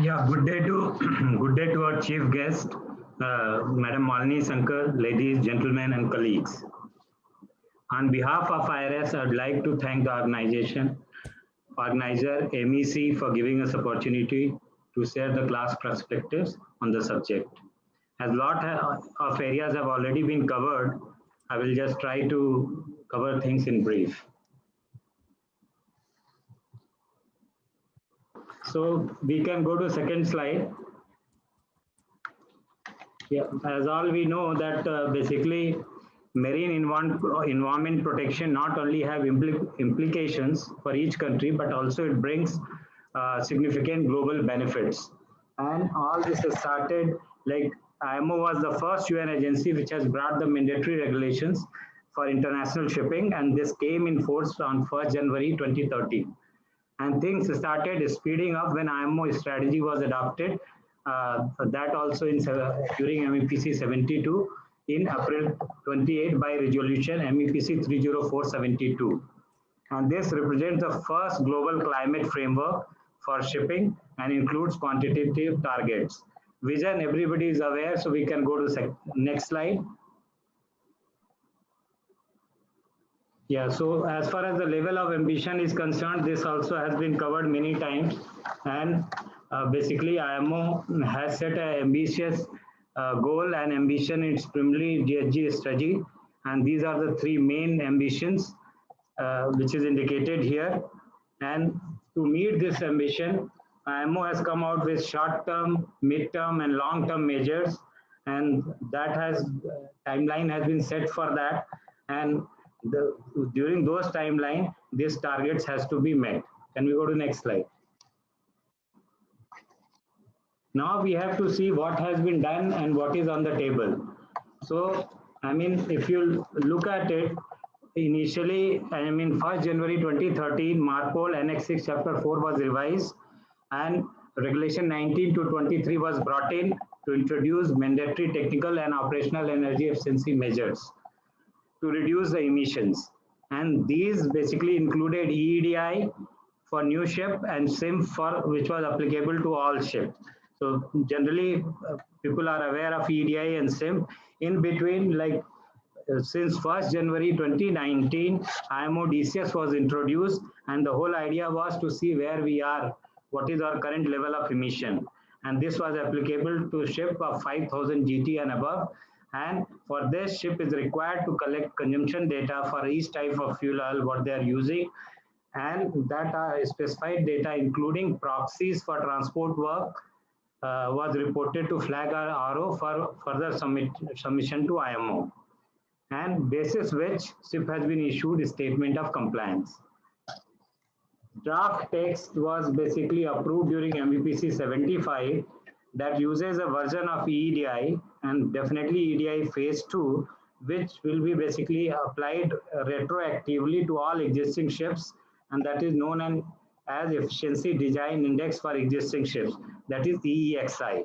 Yeah, good day to good day to our chief guest, Madam Malini Sankar, ladies, gentlemen, and colleagues. On behalf of IRS, I'd like to thank the organizer MEC for giving us opportunity to share the class perspectives on the subject. As of areas have already been covered, I will just try to cover things in brief. So we can go to second slide. Yeah, as all we know that basically marine environment protection not only have implications for each country, but also it brings significant global benefits. And all this has started like IMO was the first UN agency which has brought the mandatory regulations for international shipping, and this came in force on 1st January 2013. And things started speeding up when IMO strategy was adopted. That also during MEPC 72 in April 28 by resolution MEPC 30472. And this represents the first global climate framework for shipping and includes quantitative targets. Vision, everybody is aware, so we can go to next slide. Yeah, so as far as the level of ambition is concerned, this also has been covered many times. And basically, IMO has set an ambitious goal and ambition in its primarily GHG strategy. And these are the three main ambitions, which is indicated here. And to meet this ambition, IMO has come out with short-term, mid-term, and long-term measures. And that timeline has been set for that. And during those timeline, these targets has to be met. Can we go to next slide? Now we have to see what has been done and what is on the table. So, I mean, if you look at it, initially, 1st January 2013, MARPOL Annex 6 Chapter 4 was revised and Regulation 19 to 23 was brought in to introduce mandatory technical and operational energy efficiency measures to reduce the emissions. And these basically included EEDI for new ship and SIM for which was applicable to all ships. So generally, people are aware of EEDI and SIM. In between, like since 1st January 2019, IMO DCS was introduced, and the whole idea was to see where we are, what is our current level of emission. And this was applicable to ship of 5,000 GT and above. And for this, ship is required to collect consumption data for each type of fuel oil, what they are using, and that specified data, including proxies for transport work, was reported to Flag RO for further submission to IMO. And basis which ship has been issued a statement of compliance. Draft text was basically approved during MEPC 75 that uses a version of EEDI and definitely EEDI phase 2, which will be basically applied retroactively to all existing ships, and that is known as Efficiency Design Index for existing ships, that is EEXI.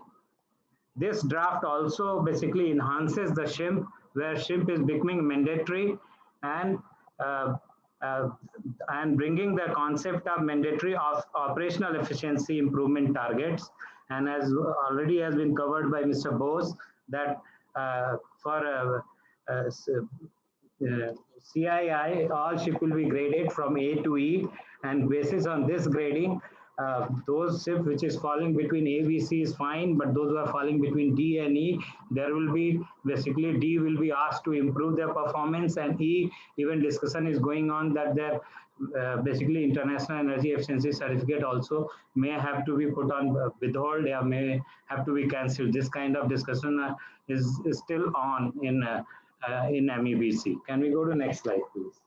This draft also basically enhances the SHIMP, where SHIMP is becoming mandatory and bringing the concept of mandatory of operational efficiency improvement targets. And as already has been covered by Mr. Bose, that for CII, all ship will be graded from A to E, and basis on this grading, those ships which is falling between A, B, C is fine, but those who are falling between D and E, there will be basically D will be asked to improve their performance, and E, even discussion is going on that their basically international energy efficiency certificate also may have to be put on withhold or may have to be cancelled. This kind of discussion is still on in MEBC. Can we go to next slide, please?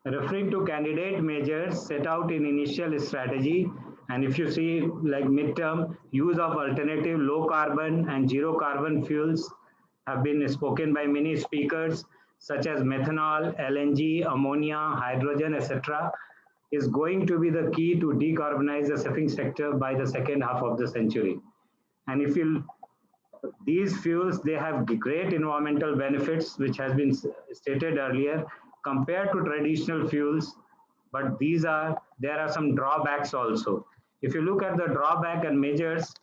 Referring to candidate measures set out in initial strategy, and if you see like midterm, use of alternative low carbon and zero carbon fuels have been spoken by many speakers, such as methanol, LNG, ammonia, hydrogen, etc., is going to be the key to decarbonize the shipping sector by the second half of the century. And if you these fuels, they have great environmental benefits, which has been stated earlier, compared to traditional fuels, but there are some drawbacks also. If you look at the drawback and measures,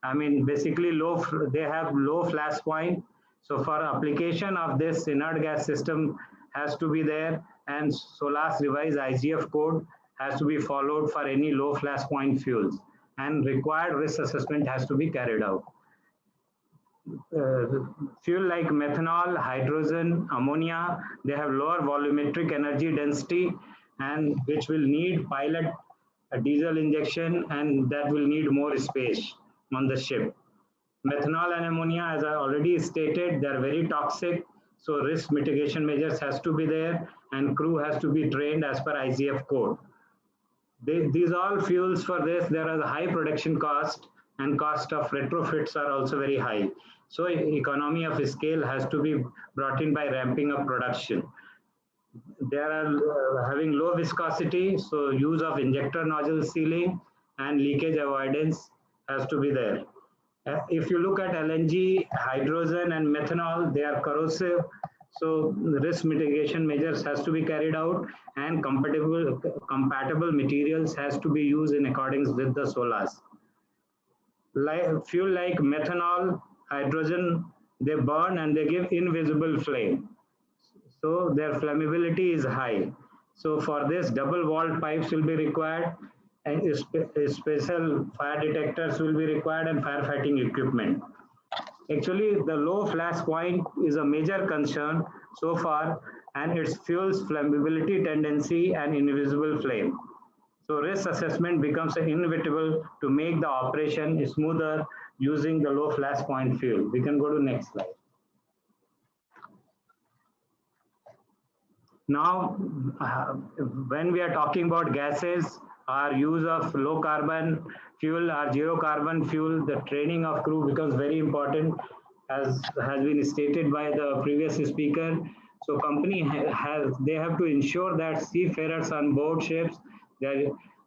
I mean, basically they have low flash point. So for application of this inert gas system has to be there, and SOLAS revised IGF code has to be followed for any low flash point fuels, and required risk assessment has to be carried out. Fuel like methanol, hydrogen, ammonia, they have lower volumetric energy density, and which will need pilot diesel injection, and that will need more space on the ship. Methanol and ammonia, as I already stated, they are very toxic, so risk mitigation measures has to be there, and crew has to be trained as per IGF code. These all fuels for this, there are the high production cost, and cost of retrofits are also very high. So economy of scale has to be brought in by ramping up production. They are having low viscosity, so use of injector nozzle sealing and leakage avoidance has to be there. If you look at LNG, hydrogen and methanol, they are corrosive, so risk mitigation measures has to be carried out, and compatible materials has to be used in accordance with the SOLAS. Fuel like methanol, hydrogen, they burn and they give invisible flame. So their flammability is high. So for this, double walled pipes will be required, and special fire detectors will be required, and firefighting equipment. Actually, the low flash point is a major concern so far, and its fuels flammability tendency and invisible flame. So risk assessment becomes inevitable to make the operation smoother using the low flash point fuel. We can go to next slide. Now, when we are talking about gases, our use of low carbon fuel or zero carbon fuel, the training of crew becomes very important, as has been stated by the previous speaker. So company they have to ensure that seafarers on board ships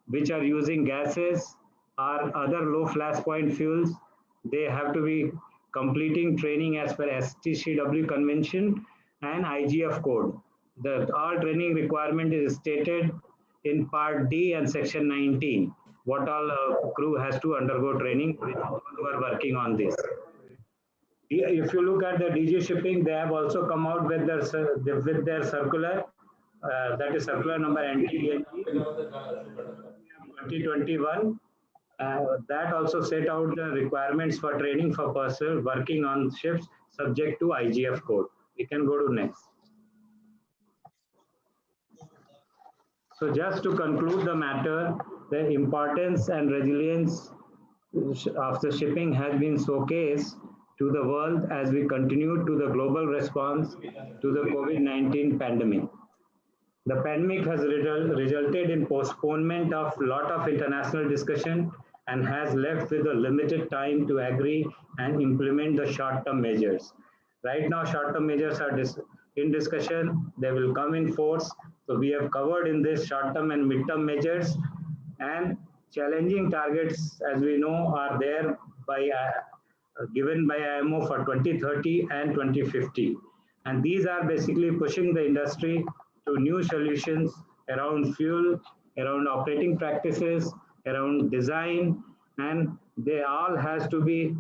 which are using gases or other low flash point fuels, they have to be completing training as per STCW convention and IGF code. The all training requirement is stated in part D and section 19. What all crew has to undergo training who are working on this. If you look at the DG Shipping, they have also come out with their circular, that is circular number NTDNG 2021. That also set out the requirements for training for personnel working on ships subject to IGF code. We can go to next. So just to conclude the matter, the importance and resilience of the shipping has been showcased to the world as we continue to the global response to the COVID-19 pandemic. The pandemic has resulted in postponement of a lot of international discussion and has left with a limited time to agree and implement the short-term measures. Right now, short-term measures are in discussion. They will come in force. So we have covered in this short-term and mid-term measures, and challenging targets, as we know, are there by given by IMO for 2030 and 2050. And these are basically pushing the industry to new solutions around fuel, around operating practices, around design, and they all has to be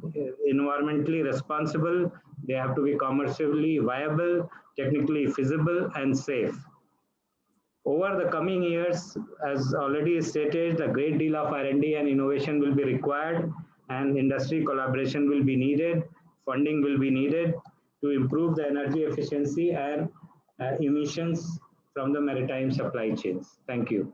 environmentally responsible. They have to be commercially viable, technically feasible, and safe. Over the coming years, as already stated, a great deal of R&D and innovation will be required, and industry collaboration will be needed, funding will be needed to improve the energy efficiency and emissions from the maritime supply chains. Thank you.